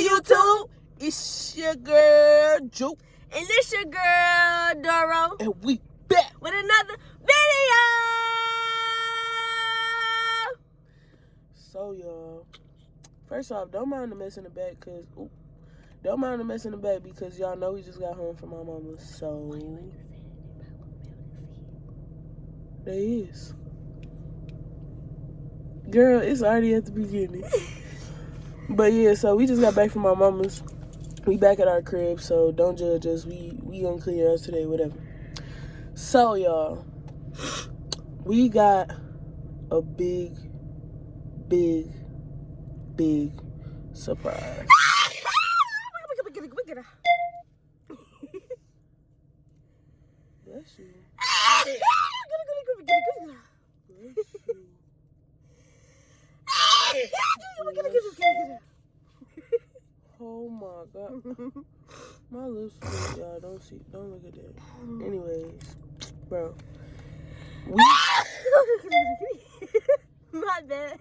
YouTube? It's your girl, Juke. And this your girl, Doro. And we back with another video. So, y'all, first off, don't mind the mess in the back, don't mind the mess in the back because y'all know we just got home from my mama. So, there is. Girl, it's already at the beginning. But yeah, so we just got back from my mama's. We back at our crib, so don't judge us. We gonna clear us today, whatever. So, y'all, we got a big surprise. Bless you. Oh my god. My lips sweet, y'all. Don't look at that. Anyways, bro. My bad.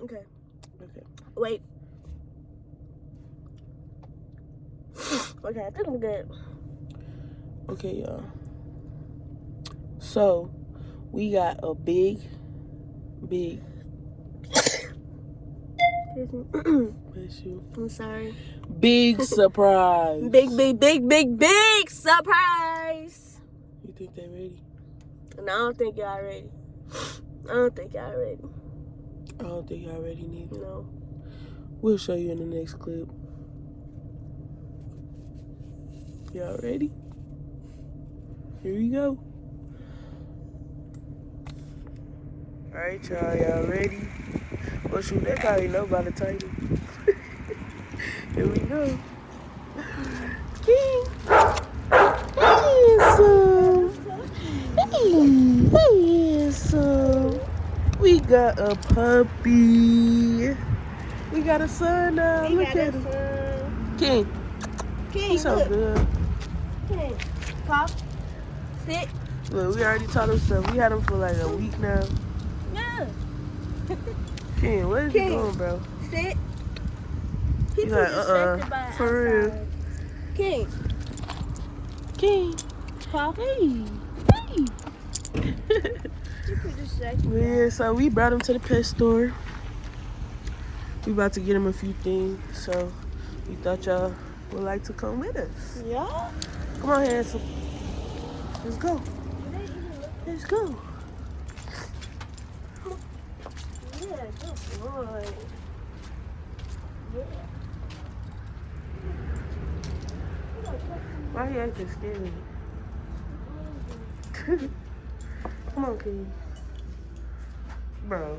Okay. Wait. Okay, I think I'm good. Okay, y'all. So, we got a big bless you. I'm sorry. Big surprise. Big surprise. You think they ready? No, I don't think y'all ready. I don't think y'all ready neither. No. We'll show you in the next clip. Y'all ready? Here we go. Alright, y'all ready? Well, shoot, they probably know by the title. Here we go. Handsome. We got a puppy. We got a son now. Look at him. King, he's so good. King, cough, sit. Look, we already taught him stuff. We had him for like a week now. Yeah. King, what is he doing, bro? Sit. He's like, for real. King. Cough. Hey. Yeah, so we brought him to the pet store. We about to get him a few things, so we thought y'all would like to come with us. Yeah. Come on, handsome. Let's go. Yeah, good boy. Yeah. Why he acting scared? Come on, King. Bro.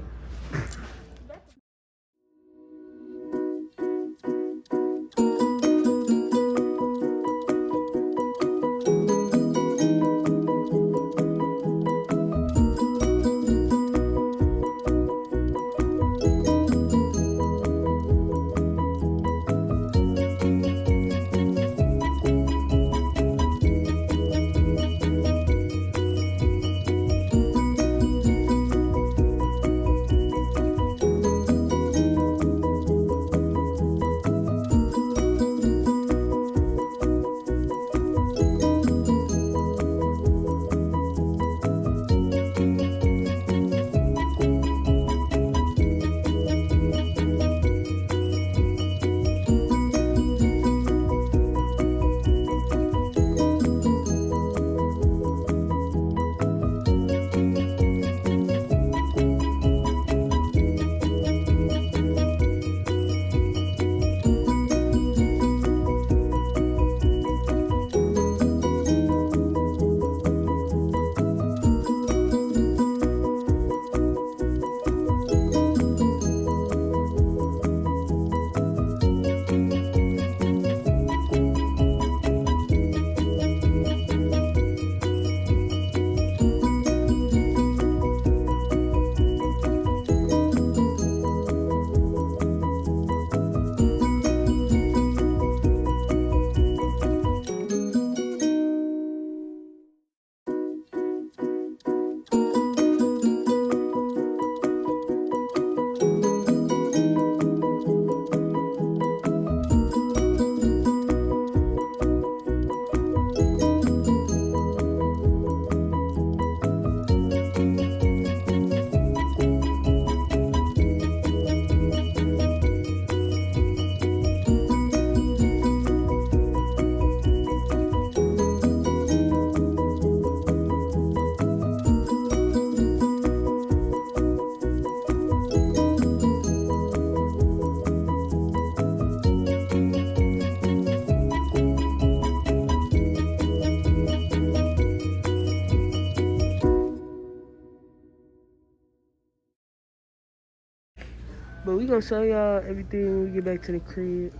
But we gonna show y'all everything when we get back to the crib.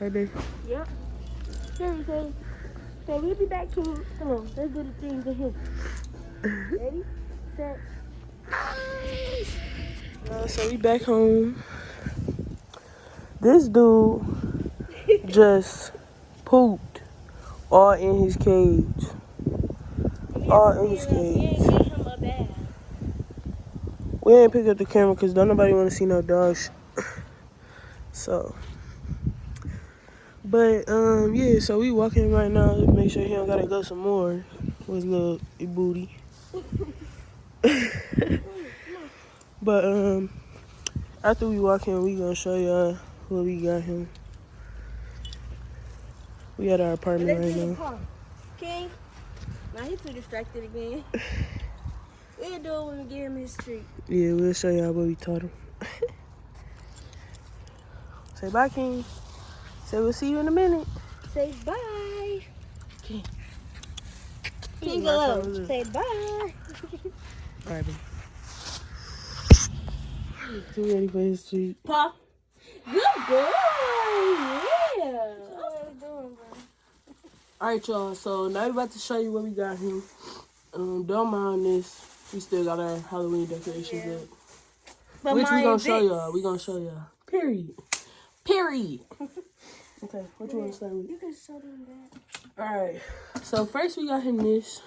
Right, babe? Yep. Here we go. So we'll be back to, come on, let's do the things in here. Ready, set. So we back home. This dude just pooped all in his cage. All in his We cage. ain't get him a bath. We ain't pick up the camera because don't nobody want to see no dog shit. So, but yeah. So we walking right now to make sure he don't gotta go some more with his little booty. But after we walk in, we gonna show y'all what we got him. We at our apartment right now. King, now he's too distracted again. We'll do it when we get him his treat. Yeah, we'll show y'all what we taught him. Say bye, King. Say we'll see you in a minute. Say bye. King. King, go. Say bye. All right, baby. He's too ready for his treat. Pa. Good boy. Yeah. What are we doing, bro? All right, y'all. So now we're about to show you what we got him. Don't mind this. We still got our Halloween decorations up. But Which we gonna this. show y'all. We gonna show y'all. Period. Period. Okay, what you want to start with? You can show them that. All right. So first we got him this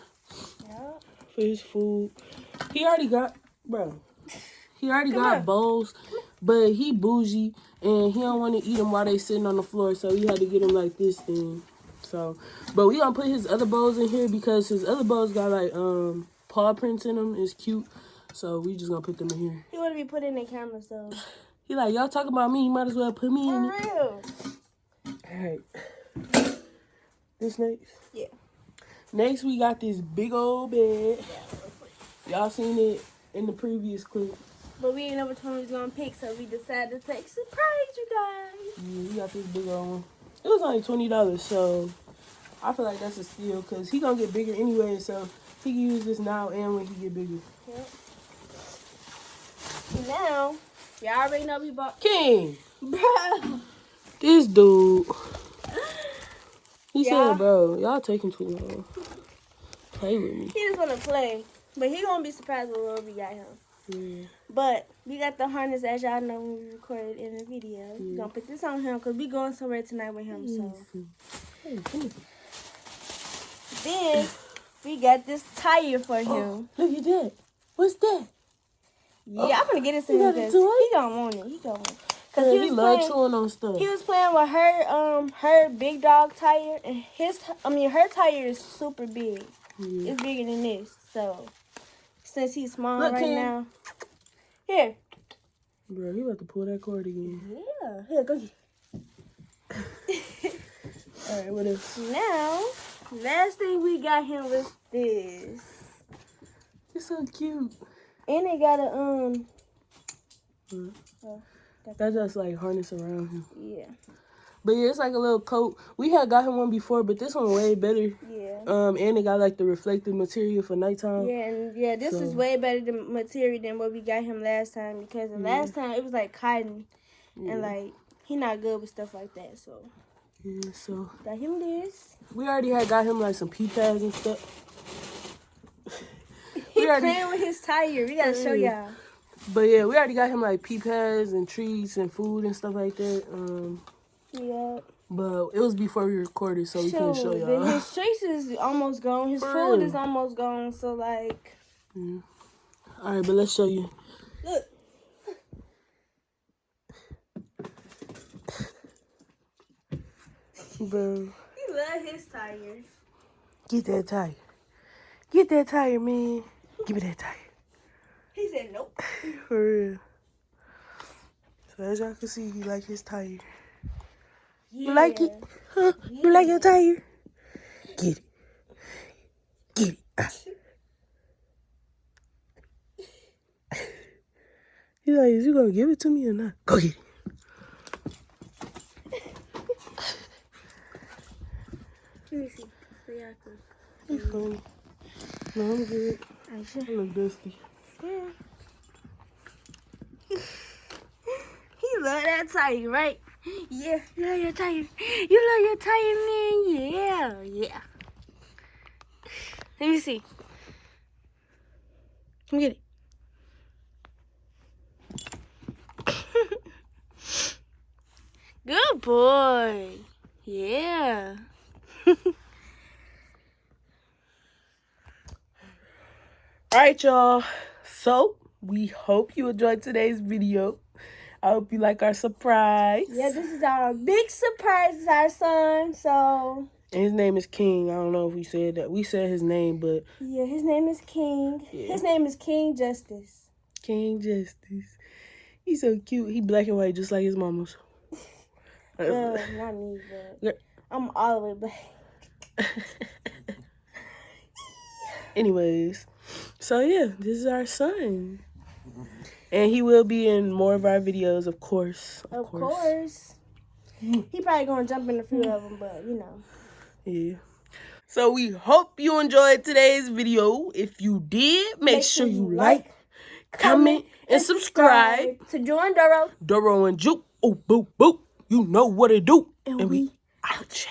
Yep. for his food. He already got, bro. He already got bowls, but he bougie and he don't want to eat them while they sitting on the floor. So we had to get him like this thing. So, but we gonna put his other bowls in here because his other bowls got like paw prints in them. It's cute. So we just gonna put them in here. He want to be put in the camera, so. He like, y'all talking about me, you might as well put me in For it. real. Alright. This next? Yeah. Next we got this big old bed. Y'all seen it in the previous clip. But we ain't know which one we was gonna pick, so we decided to take surprise you guys. Yeah, we got this big old one. It was only $20, so I feel like that's a steal because he gonna get bigger anyway, so he can use this now and when he get bigger. Yep. And now, y'all already know we bought. King! Bro! This dude. He Yeah. said, bro, y'all taking too long. Play with me. He just wanna play. But he gonna be surprised with what we got him. Yeah. But we got the harness, as y'all know, when we recorded in the video. We gonna put this on him because we going somewhere tonight with him. So then we got this tire for him. Look at that. What's that? Yeah, I'm gonna get it to You him got a because toy? he gonna want it. He gonna want it. Cause Yeah, he he was love playing. chewing on stuff. He was playing with her big dog tire, and her tire is super big. Yeah. It's bigger than this. So since he's small Look, right Ken. now, here. Bro, he about to pull that cord again. Yeah, here, go get. All right, what else? Now, last thing we got him was this, It's so cute. and they got a That's just like harness around him. yeah, But yeah, it's like a little coat. We had got him one before, but this one way better. yeah. And it got like the reflective material for nighttime. Yeah, and yeah, this is way better than material than what we got him last time because the last time it was like cotton, and like he not good with stuff like that. So Yeah, so got him this. we already had got him like some pee pads and stuff. He playing with his tire. We gotta show y'all. But yeah, we already got him like pee pads and treats and food and stuff like that. Yeah. But it was before we recorded, so we couldn't show Then y'all. his treats is almost gone. His For food real. is almost gone. So like, All right, but let's show you. look. Bro, He love his tire. get that tire. Get that tire, man. Give me that tire. He said nope. For real. So as y'all can see, he like his tire. You like it? Huh? You like your tire? Get it. Get it. He's like, is you gonna give it to me or not? Go get it. Let me see. So y'all can. You funny. No, I'm good. I look dusty. Yeah. You love that tire, right? Yeah, you love your tire. You love your tire, man. Yeah, yeah. Let me see. Come get it. Good boy. Yeah. All right, y'all. So we hope you enjoyed today's video. I hope you like our surprise. Yeah, this is our big surprise. It's our son, so. And his name is King. I don't know if we said that. We said his name, but. Yeah, his name is King. Yeah. His name is King Justice. King Justice. He's so cute. He black and white just like his mama's. Not me, but I'm all the way black. Anyways, so yeah, this is our son. And he will be in more of our videos, of course. Of course. He probably gonna jump in a few of them, but you know. Yeah. So we hope you enjoyed today's video. If you did, make sure you like, comment, and subscribe to join Doro. Doro and Juke. Oh, boo, boo. You know what it do. And we out.